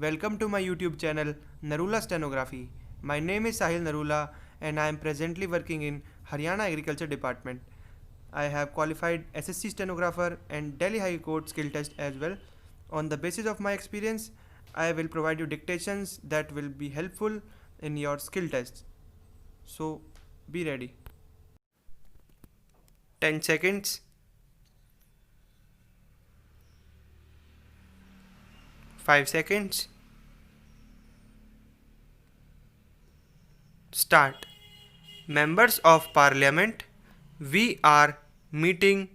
Welcome to my YouTube channel Narula Stenography. My name is Sahil Narula and I am presently working in Haryana Agriculture Department. I have qualified SSC stenographer and Delhi High Court skill test as well. On the basis of my experience, I will provide you dictations that will be helpful in your skill tests. So be ready. 10 seconds. 5 seconds. Start. Members of Parliament, we are meeting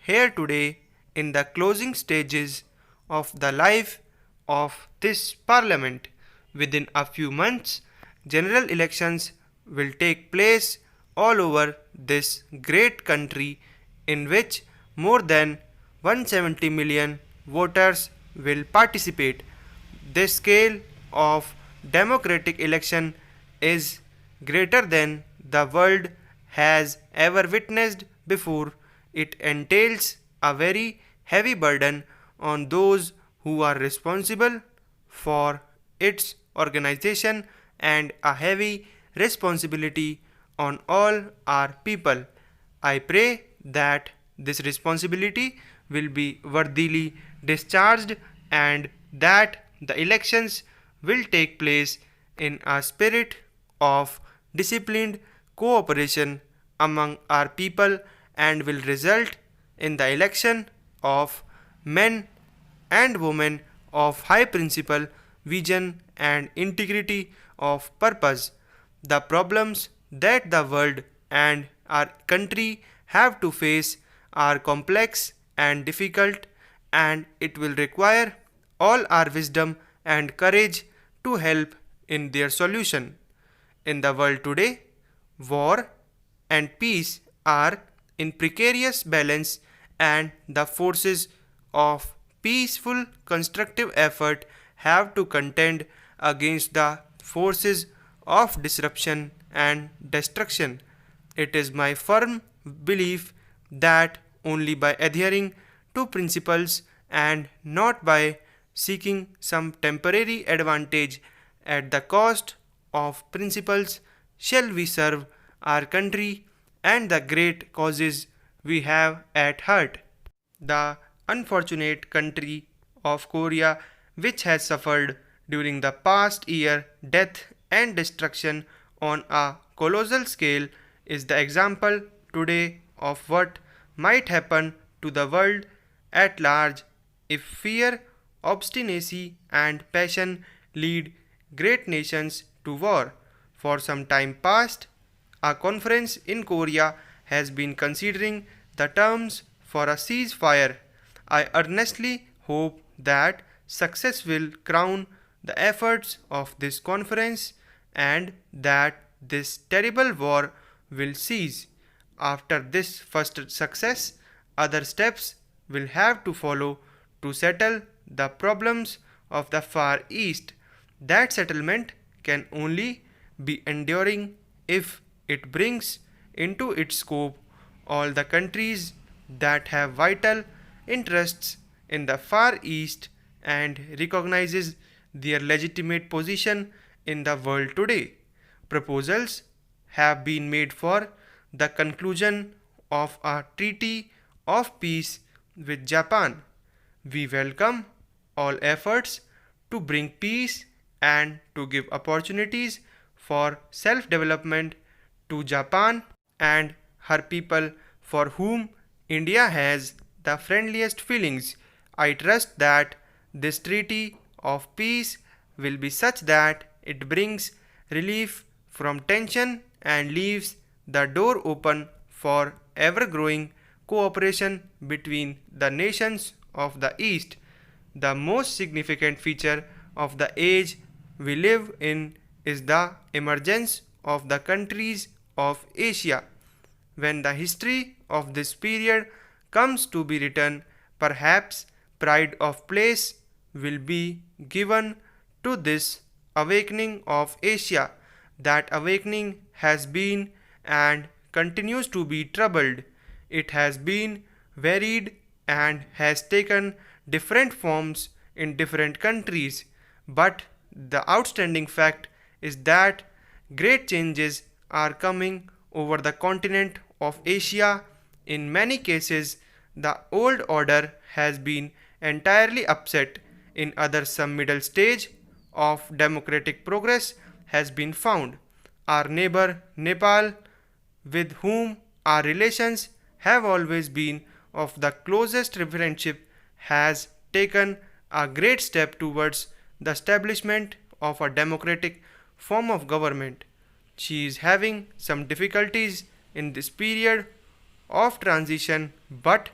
here today in the closing stages of the life of this Parliament. Within a few months, general elections will take place all over this great country in which more than 170 million voters will participate. This scale of democratic election is greater than the world has ever witnessed before. It entails a very heavy burden on those who are responsible for its organization and a heavy responsibility on all our people. I pray that this responsibility will be worthily discharged and that the elections will take place in a spirit of disciplined cooperation among our people and will result in the election of men and women of high principle, vision, and integrity of purpose. The problems that the world and our country have to face are complex and difficult, and it will require all our wisdom and courage to help in their solution. In the world today, war and peace are in precarious balance, and the forces of peaceful constructive effort have to contend against the forces of disruption and destruction. It is my firm belief that only by adhering to principles and not by seeking some temporary advantage at the cost of principles shall we serve our country and the great causes we have at heart. The unfortunate country of Korea, which has suffered during the past year death and destruction on a colossal scale, is the example today of what might happen to the world at large if fear, obstinacy, and passion lead great nations to war. For some time past, a conference in Korea has been considering the terms for a ceasefire. I earnestly hope that success will crown the efforts of this conference and that this terrible war will cease. After this first success, other steps will have to follow to settle the problems of the Far East. That settlement can only be enduring if it brings into its scope all the countries that have vital interests in the Far East and recognizes their legitimate position in the world today. Proposals have been made for the conclusion of a treaty of peace with Japan. We welcome all efforts to bring peace and to give opportunities for self development to Japan and her people, for whom India has the friendliest feelings. I trust that this treaty of peace will be such that it brings relief from tension and leaves the door open for ever growing cooperation between the nations of the East. The most significant feature of the age we live in is the emergence of the countries of Asia. When the history of this period comes to be written, perhaps pride of place will be given to this awakening of Asia. That awakening has been and continues to be troubled. It has been varied and has taken different forms in different countries. But the outstanding fact is that great changes are coming over the continent of Asia. In many cases, the old order has been entirely upset. In others, some middle stage of democratic progress has been found. Our neighbor Nepal, with whom our relations have always been of the closest friendship, has taken a great step towards the establishment of a democratic form of government. She is having some difficulties in this period of transition, but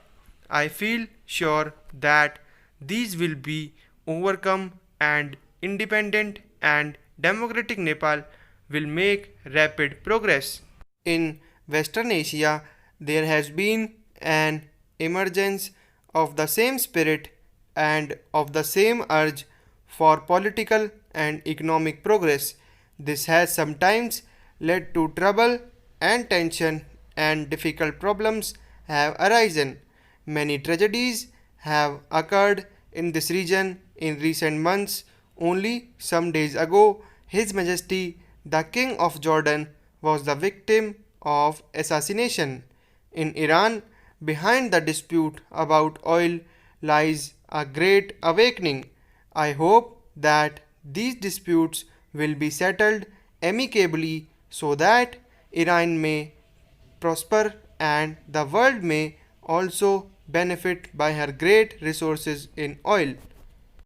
I feel sure that these will be overcome and independent and democratic Nepal will make rapid progress. In Western Asia, there has been an emergence of the same spirit and of the same urge for political and economic progress. This has sometimes led to trouble and tension, and difficult problems have arisen. Many tragedies have occurred in this region in recent months. Only some days ago, His Majesty the King of Jordan was the victim of assassination. In Iran, behind the dispute about oil lies a great awakening. I hope that these disputes will be settled amicably so that Iran may prosper and the world may also benefit by her great resources in oil.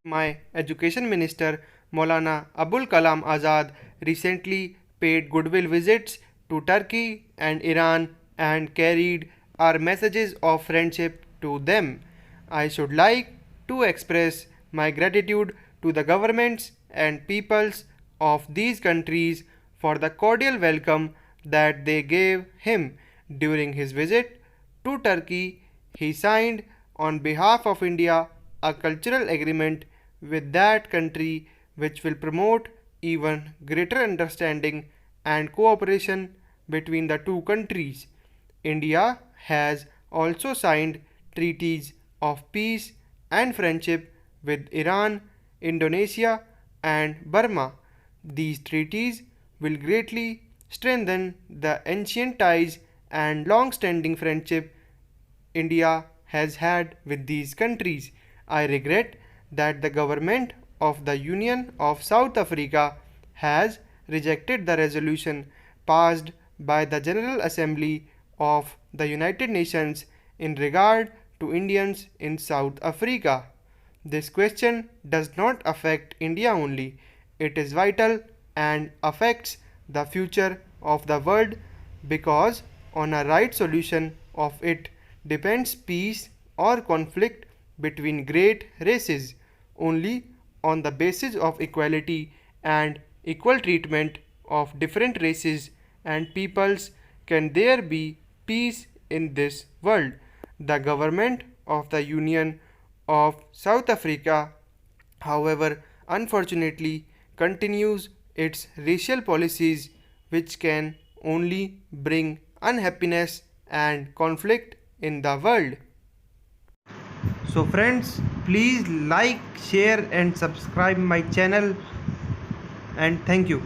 My education minister Maulana Abul Kalam Azad recently paid goodwill visits to Turkey and Iran and carried our messages of friendship to them. I should like to express my gratitude to the governments and peoples of these countries for the cordial welcome that they gave him during his visit to Turkey. He signed on behalf of India a cultural agreement with that country which will promote even greater understanding and cooperation between the two countries. India has also signed treaties of peace and friendship with Iran, Indonesia, and Burma. These treaties will greatly strengthen the ancient ties and long standing friendship India has had with these countries. I regret that the government of the Union of South Africa has rejected the resolution passed by the General Assembly of the United Nations in regard to Indians in South Africa. This question does not affect India only, it is vital and affects the future of the world because on a right solution of it depends peace or conflict between great races. Only on the basis of equality and equal treatment of different races and peoples can there be peace in this world. The government of the Union of South Africa, however, unfortunately continues its racial policies which can only bring unhappiness and conflict in the world. So friends, please like, share and subscribe my channel, and thank you.